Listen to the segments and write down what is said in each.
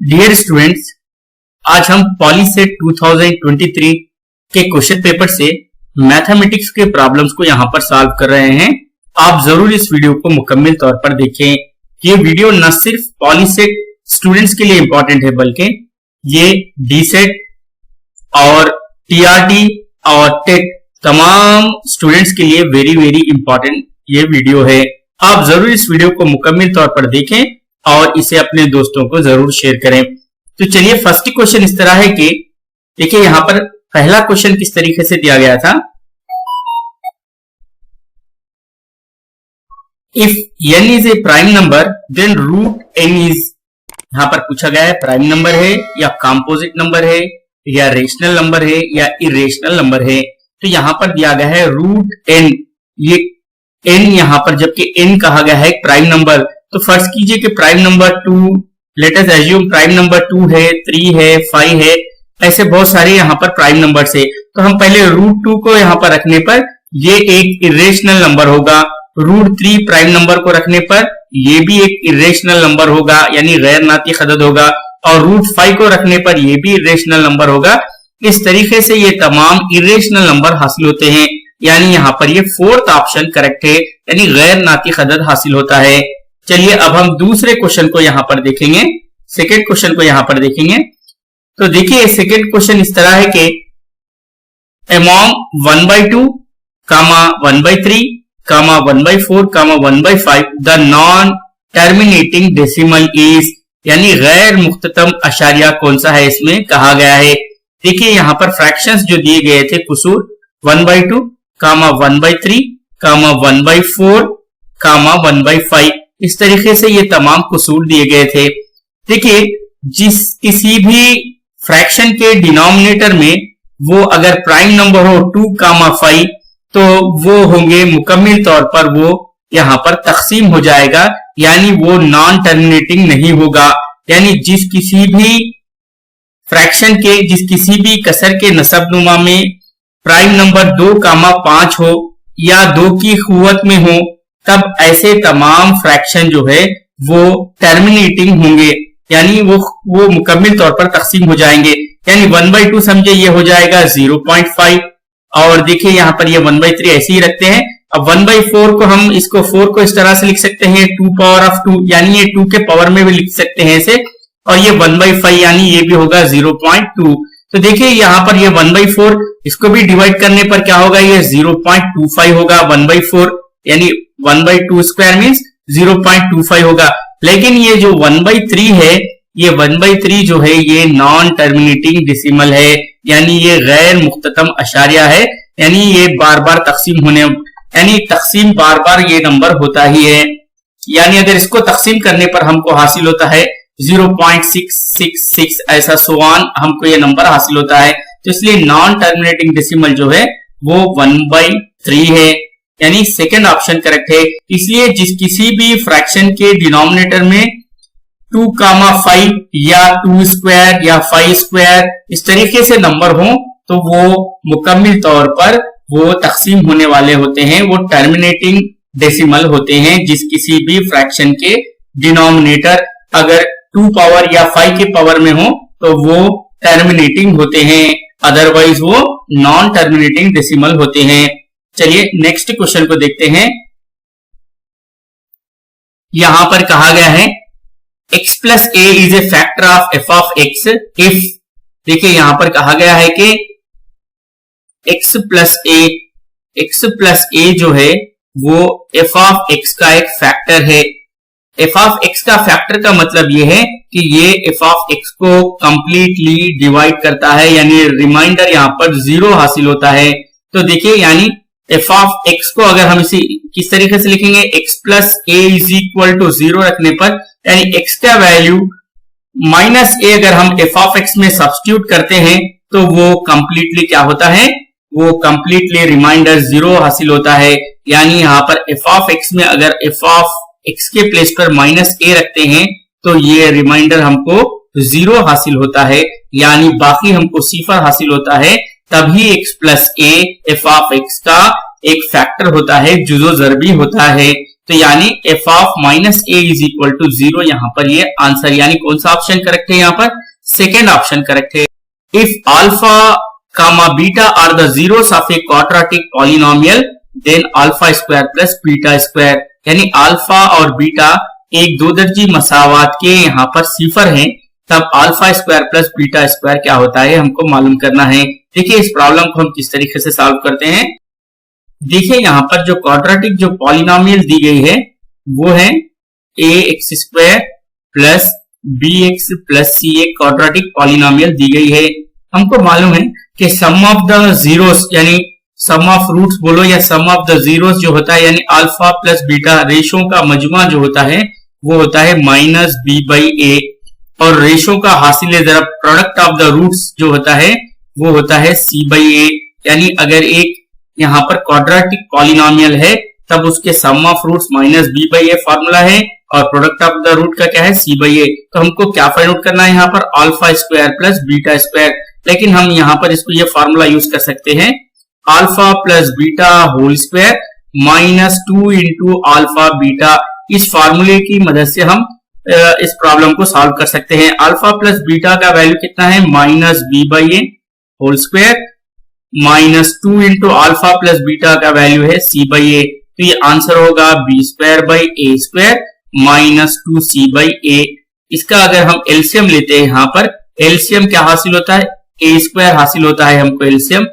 Dear students, आज हम polyset 2023 के क्वेश्चन पेपर से मैथमेटिक्स के प्रॉब्लम्स को यहां पर सॉल्व कर रहे हैं। आप जरूर इस वीडियो को मुकम्मल तौर पर देखें। ये वीडियो न सिर्फ पॉलीसेट स्टूडेंट्स के लिए इंपॉर्टेंट है, बल्कि ये डीसेट और टीआरटी और टेट तमाम स्टूडेंट्स के लिए वेरी वेरी इंपॉर्टेंट ये वीडियो है। आप जरूर इस वीडियो को मुकम्मल तौर पर देखें और इसे अपने दोस्तों को जरूर शेयर करें। तो चलिए, फर्स्ट क्वेश्चन इस तरह है कि देखिए यहां पर पहला क्वेश्चन किस तरीके से दिया गया था। If n is a prime number then root n is, यहां पर पूछा गया है प्राइम नंबर है या कंपोजिट नंबर है या रेशनल नंबर है या इरेशनल नंबर है। तो यहां पर दिया गया है रूट n, ये n यहां पर, जबकि n कहा गया है प्राइम नंबर। तो फर्ज कीजिए कि prime number 2, let us assume prime number 2 है, 3 है, 5 है, ऐसे बहुत सारे यहाँ पर प्राइम नंबर है। तो हम पहले रूट 2 को यहाँ पर रखने पर ये एक इरेशनल नंबर होगा, रूट 3 प्राइम नंबर को रखने पर ये भी एक इरेशनल नंबर होगा, यानी गैर नातिक अदद होगा, और रूट 5 को रखने पर ये भी इरेशनल नंबर होगा। इस तरीके से ये तमाम इरेशनल नंबर हासिल होते हैं, यानी यहाँ पर ये फोर्थ ऑप्शन करेक्ट है, यानी गैर नातिक अदद हासिल होता है। चलिए अब हम दूसरे क्वेश्चन को यहां पर देखेंगे, सेकेंड क्वेश्चन को यहां पर देखेंगे। तो देखिए सेकेंड क्वेश्चन इस तरह है कि among 1/2, 1/3, 1/4, 1/5 the non terminating decimal is, यानी गैर मुख्ततम अशारिया कौन सा है इसमें कहा गया है। देखिए यहां पर फ्रैक्शंस जो दिए गए थे कुसूर 1/2, 1/3, 1/4, 1/5, इस तरीके से ये तमाम कुसूर दिए गए थे। देखिए जिस किसी भी फ्रैक्शन के डिनोमिनेटर में वो अगर प्राइम नंबर हो 2, 5, तो वो होंगे मुकम्मल तौर पर वो यहां पर तकसीम हो जाएगा, यानी वो नॉन टर्मिनेटिंग नहीं होगा। यानी जिस किसी भी फ्रैक्शन के, जिस किसी भी कसर के नसबनुमा में प्राइम नंबर 2, 5 हो या 2 की कुव्वत में हो, तब ऐसे तमाम फ्रैक्शन जो है वो टर्मिनेटिंग होंगे, यानी वो मुकम्मल तौर पर तकसीम हो जाएंगे। यानी 1/2 समझे ये हो जाएगा 0.5, और देखिए यहां पर ये 1/3 ऐसे ही रखते हैं। अब 1/4 को हम इसको 4 को इस तरह से लिख सकते हैं 2 पावर ऑफ 2, यानी ये 2 के पावर में भी लिख सकते हैं इसे, और ये 1/5 यानी ये भी होगा 0.2। तो देखिए यहां पर ये 1/4, इसको भी डिवाइड करने पर क्या होगा, ये 0.25 होगा 1/4, यानी 1/2 स्क्वायर मीन्स 0.25 होगा। लेकिन ये जो 1/3 है, ये 1/3 जो है ये नॉन टर्मिनेटिंग डेसिमल है, यानी ये गैर मुख्ततम अशारिया है, यानी ये बार बार तकसीम होने, यानी तकसीम बार बार ये नंबर होता ही है। यानी अगर इसको तकसीम करने पर हमको हासिल होता है 0.666, ऐसा सोआन हमको ये नंबर हासिल होता है। तो इसलिए नॉन टर्मिनेटिंग डेसिमल जो है वो 1/3 है, यानी सेकेंड ऑप्शन करेक्ट है। इसलिए जिस किसी भी फ्रैक्शन के डिनोमिनेटर में 2, 5 या 2 स्क्वायर या 5 स्क्वायर इस तरीके से नंबर हो, तो वो मुकम्मल तौर पर वो तकसीम होने वाले होते हैं, वो टर्मिनेटिंग डेसिमल होते हैं। जिस किसी भी फ्रैक्शन के डिनोमिनेटर अगर 2 पावर या 5 के पावर में हो तो वो टर्मिनेटिंग होते हैं, अदरवाइज वो नॉन टर्मिनेटिंग डेसिमल होते हैं। चलिए नेक्स्ट क्वेश्चन को देखते हैं। यहां पर कहा गया है x plus a is a factor of f of x if, देखिए यहां पर कहा गया है कि x प्लस ए जो है वो f ऑफ x का एक फैक्टर है। f ऑफ x का फैक्टर का मतलब ये है कि ये f ऑफ x को कंप्लीटली डिवाइड करता है, यानी रिमाइंडर यहां पर 0 हासिल होता है। तो देखिए यानी f ऑफ x को अगर हम इसे किस तरीके से लिखेंगे, x plus a is equal to 0 रखने पर, यानी x का वैल्यू माइनस ए अगर हम f ऑफ x में सब्स्टिट्यूट करते हैं तो वो कंप्लीटली क्या होता है, वो कंप्लीटली रिमाइंडर 0 हासिल होता है। यानी यहाँ पर f ऑफ x में अगर f ऑफ x के प्लेस पर माइनस ए रखते हैं तो ये रिमाइंडर हमको 0 हासिल होता है, यानी बाकी हमको सिफर हासिल होता है। तभी x plus A f of x का एक फैक्टर होता है, जुज़ो ज़रबी होता है। तो यानी f of minus a is equal to 0, यहाँ पर ये आंसर, यानी कौन सा ऑप्शन करेक्ट है, यहाँ पर सेकेंड ऑप्शन करेक्ट है। If alpha comma beta are the zeros of a quadratic polynomial then alpha square plus beta square, यानी अल्फा और बीटा एक दो दर्जी मसावात के यहाँ पर सिफर हैं, तब alpha square plus beta square क्या होता है हमको मालूम करना है। देखिए इस प्रॉब्लम को हम किस तरीके से सॉल्व करते हैं। देखिए यहाँ पर जो क्वाड्रेटिक जो पॉलिनोमियल दी गई है वो है a x square plus b x plus c, एक क्वाड्रेटिक पॉलिनोमियल दी गई है। हमको मालूम है कि सम ऑफ द जीरोस यानी सम ऑफ रूट्स बोलो या सम ऑफ द जीरोस जो होता है यानी अल्फा प्लस बीटा रेशो का मजमा जो होता है वो होता है माइनस बी बाई ए, और रेशो का हासिल जरा प्रोडक्ट ऑफ द रूट्स जो होता है वो होता है सी बाई ए। यानी अगर एक यहाँ पर क्वाड्रेटिक पॉलिनोमियल है तब उसके sum of roots minus b by a formula है और प्रोडक्ट ऑफ द रूट का क्या है सी बाई ए। तो हमको क्या फाइंड आउट करना है यहाँ पर alpha square plus beta square, लेकिन हम यहाँ पर इसको ये फॉर्मूला यूज कर सकते हैं alpha plus beta whole square minus 2 into alpha beta. इस फॉर्मूले की मदद से हम इस प्रॉब्लम को सॉल्व कर सकते हैं। अल्फा प्लस बीटा का वैल्यू कितना है minus b by a whole square minus 2 into alpha plus beta का वैल्यू है सी बाई ए, तो ये आंसर होगा b square by a square minus 2 c by a. इसका अगर हम एलसीएम लेते हैं यहाँ पर एलसीएम क्या हासिल होता है ए स्क्वायर हासिल होता है हमको एलसीएम,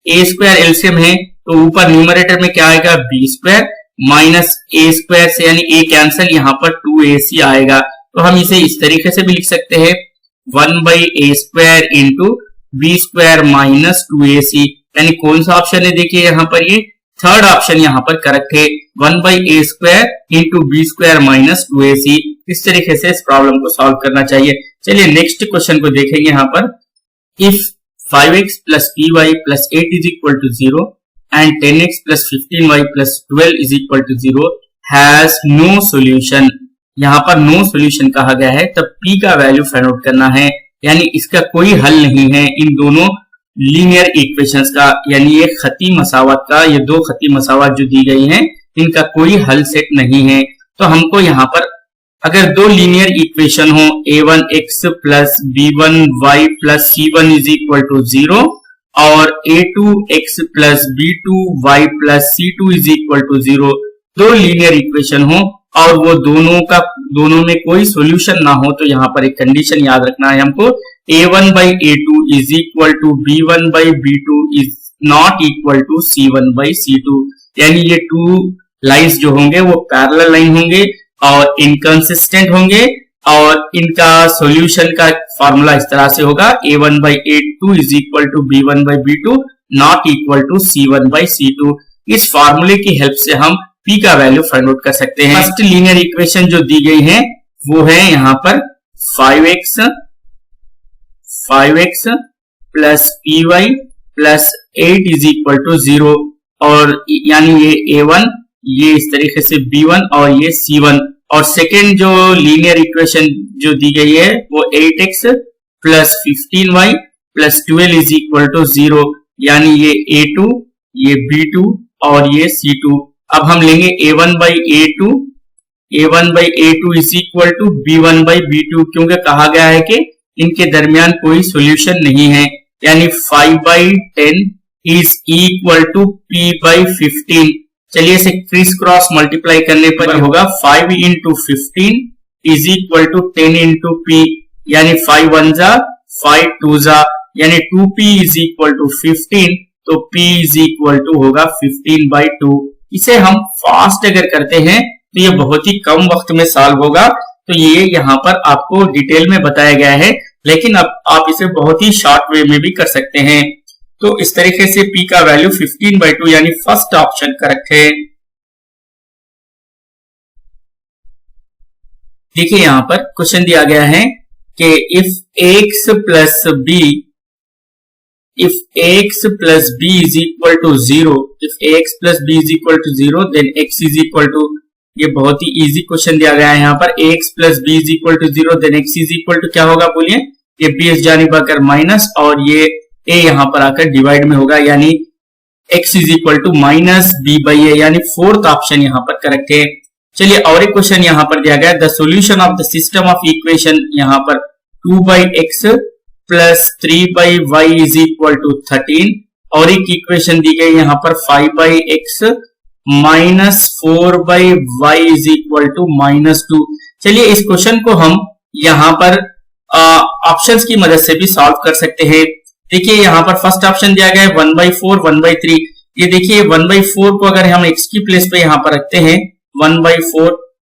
ए स्क्वायर एलसीएम है तो ऊपर न्यूमरेटर में क्या आएगा बी स्क्वायर माइनस ए स्क्वायर से यानी ए कैंसिल यहाँ पर 2ac आएगा। तो हम इसे इस तरीके से भी लिख सकते हैं 1 by a square into b square minus 2ac, यानी कौन सा ऑप्शन है देखिए यहाँ पर ये थर्ड ऑप्शन यहाँ पर करेक्ट है 1 by a square into b square minus 2ac। इस तरीके से इस प्रॉब्लम को सॉल्व करना चाहिए। चलिए नेक्स्ट क्वेश्चन को देखेंगे यहाँ पर if 5x plus py plus 8 is equal to 0 and 10x plus 15y plus 12 is equal to 0 has no solution। यहाँ पर no solution कहा गया है तब p का वैल्यू फाइंड आउट करना है, यानी इसका कोई हल नहीं है इन दोनों लीनियर इक्वेशंस का, यानी ये खती मसावत का ये दो खती मसावत जो दी गई हैं इनका कोई हल सेट नहीं है। तो हमको यहाँ पर अगर दो लीनियर इक्वेशन हो a1x plus b1y plus c1 is equal to 0 और a2x plus b2y plus c2 is equal to 0, दो लीनियर इक्वेशन हो और वो दोनों में कोई सॉल्यूशन ना हो, तो यहाँ पर एक कंडीशन याद रखना है हमको a1 by a2 is equal to b1 by b2 is not equal to c1 by c2, यानी ये टू लाइंस जो होंगे वो पैरेलल लाइन होंगे और इनकंसिस्टेंट होंगे और इनका सॉल्यूशन का फॉर्मूला इस तरह से होगा a1 by a2 is equal to b1 by b2 not equal to c1 by c2। इस फॉर्मूले की हेल्प से हम p का वैल्यू फाइंड आउट कर सकते हैं। फर्स्ट लीनियर इक्वेशन जो दी गई है वो है यहाँ पर 5x plus py plus 8 is equal to 0 और यानी ये a1 ये इस तरीके से b1 और ये c1, और सेकेंड जो लीनियर इक्वेशन जो दी गई है वो 8x plus 15y plus 12 is equal to 0, यानी ये a2 ये b2 और ये c2। अब हम लेंगे a1 by a2 is equal to b1 by b2, क्योंकि कहा गया है कि इनके दरमियान कोई सॉल्यूशन नहीं है, यानी 5 by 10 is equal to p by 15। चलिए इसे क्रिस क्रॉस मल्टीप्लाई करने पर होगा 5 into 15 is equal to 10 into p, यानी 5 1 जा 5 2 जा, यानी 2p इज इक्वल टू 15, तो p इज इक्वल टू होगा 15 बाई 2। इसे हम फास्ट अगर करते हैं तो ये बहुत ही कम वक्त में सॉल्व होगा, तो ये यहाँ पर आपको डिटेल में बताया गया है, लेकिन अब आप इसे बहुत ही शॉर्ट वे में भी कर सकते हैं। तो इस तरीके से p का वैल्यू 15 बाई 2 यानी फर्स्ट ऑप्शन करेक्ट है। देखिए यहाँ पर क्वेश्चन दिया गया है कि if ax plus b is equal to 0, if ax plus b is equal to 0 then x is equal to, ये बहुत ही इजी क्वेश्चन दिया गया है यहाँ पर ax plus b is equal to 0 then x is equal to क्या होगा बोलिए, ये b इस जानिब आकर माइनस और ये a यहाँ पर आकर डिवाइड में होगा, यानी x is equal to minus b by a, यानी फोर्थ ऑप्शन यहाँ पर करेक्ट है। चलिए और एक क्वेश्चन यहाँ पर दिया गया है, the solution of the system of equation यहाँ पर 2/x plus 3/y is equal to 13 और एक इक्वेशन दी गई यहाँ पर 5/x minus 4/y is equal to -2। चलिए इस क्वेश्चन को हम यहाँ पर ऑप्शंस की मदद से भी सॉल्व कर सकते हैं। देखिए यहाँ पर फर्स्ट ऑप्शन दिया गया है 1/4 1/3। ये देखिए 1/4 को अगर हम x की प्लेस पे यहाँ पर रखते हैं 1/4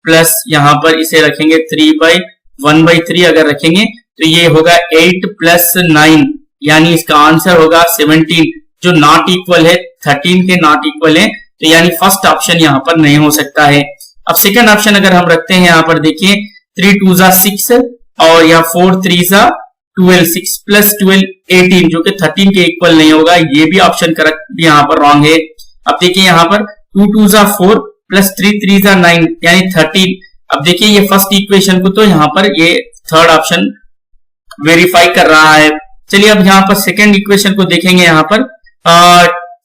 प्लस यहाँ पर इसे रखेंगे 3/1/3 अगर रखेंगे तो ये होगा 8 प्लस 9 यानी इसका आंसर होगा 17 जो नॉट इक्वल है 13 के नॉट इक्वल है, तो यानी फर्स्ट ऑप्शन यहाँ पर नहीं हो सकता है। अब सेकंड ऑप्शन अगर हम रखते हैं यहाँ पर देखिए 3 2 6 और या 4 3 12 6 प्लस 12 18 जो कि 13 के इक्वल नहीं होगा, ये भी ऑप्शन करेक्ट यहाँ पर रॉन्ग है। अब देखिए यहाँ पर 2 2 4 प्लस 3 3 9 यानी 13। अब देखिए ये फर्स्ट इक्वेशन को तो यहाँ पर ये थर्ड ऑप्शन वेरीफाई कर रहा है। चलिए अब यहाँ पर सेकेंड इक्वेशन को देखेंगे यहाँ पर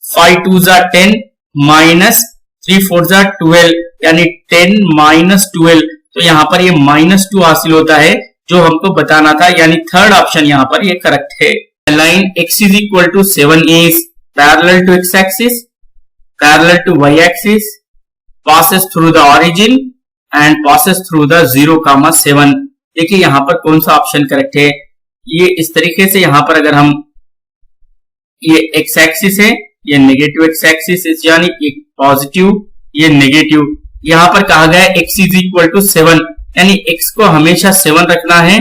5 2 10 माइनस 3 4 12 यानी 10 माइनस 12, तो यहाँ पर ये -2 हासिल होता है जो हमको बताना था, यानी थर्ड ऑप्शन यहाँ पर ये करेक्ट है। Line x is equal to 7 is parallel to x axis, parallel to y axis, passes through the origin and passes through the 0,7। देखिए यहाँ पर कौन सा ऑप्शन करेक्ट है। ये इस तरीके से यहाँ पर अगर हम ये x एक्सिस है, ये नेगेटिव x एक्सिस है यानी एक पॉजिटिव ये नेगेटिव, यहाँ पर कहा गया है x is equal to 7 यानी x को हमेशा 7 रखना है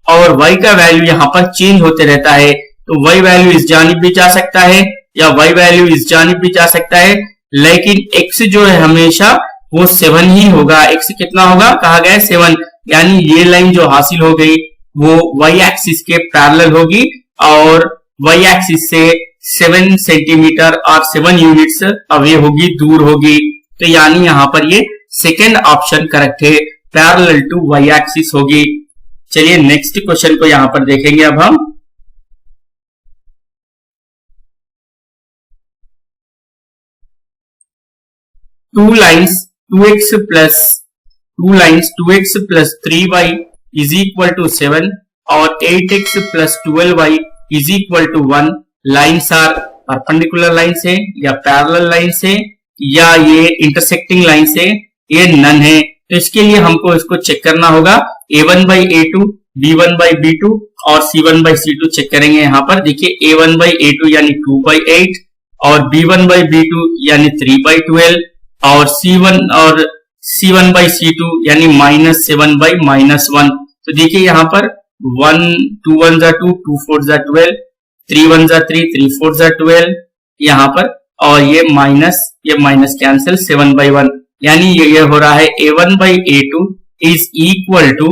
और y का वैल्यू यहाँ पर चेंज होते रहता है, तो y वैल्यू इस जानिब भी जा सकता है या y वैल्यू इस जानिब भी जा सकता है, लेकिन x जो है हमेशा वो 7 ही होगा। x कितना होगा, कहा गया है 7, यानी ये लाइन जो हासिल हो गई वो y एक्सिस के पैरेलल होगी और y एक्सिस से 7 सेंटीमीटर और 7 यूनिट्स अवे होगी, दूर होगी, तो यानी यहाँ पर ये सेकेंड ऑप्शन करेक्ट है, पैरेलल टू y एक्सिस होगी। चलिए नेक्स्ट क्वेश्चन को यहाँ पर देखेंगे अब हम। Two lines 2x plus 3y is equal to 7 और 8x plus 12y is equal to 1 lines are perpendicular lines है या पैरेलल लाइन्स है या ये इंटरसेक्टिंग लाइन्स है, ये नन है, तो इसके लिए हमको इसको चेक करना होगा। a1/a2, b1/b2 और c1/c2 चेक करेंगे। यहाँ पर देखिए a1/a2 यानी 2/8 और b1/b2 यानी 3/12 और c1/c2 यानी -7/-1। तो देखिए यहाँ पर 1 2 1 2 2 4 12 3 1 3 3 4 12 यहाँ पर, और ये माइनस कैंसिल 7/1, यानी ये हो रहा है a1/a2 is equal to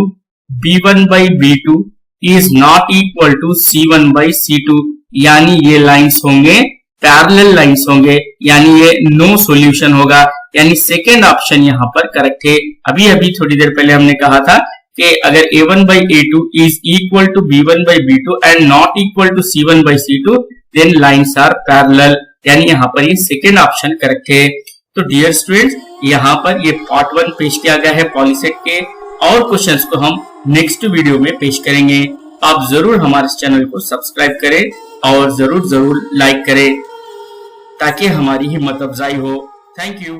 b1/b2 is not equal to c1/c2, यानी ये लाइंस होंगे पैरेलल लाइंस होंगे, यानी ये नो सॉल्यूशन होगा, यानी सेकेंड ऑप्शन यहाँ पर करेक्ट है। अभी थोड़ी देर पहले हमने कहा था कि अगर a1/a2 is equal to b1/b2 and not equal to c1/c2 then lines are parallel, यानी यहाँ पर ये सेकेंड ऑप्शन करेक्ट है। तो डियर स्टूडेंट्स, यहाँ पर ये पार्ट 1 पेश किया गया है पॉलीसेट के, और क्वेश्चंस को हम नेक्स्ट वीडियो में पेश करेंगे। आप जरूर हमारे चैनल को सब्सक्राइब करें और जरूर लाइक करें ताकि हमारी हिम्मत अफजाई हो। Thank you.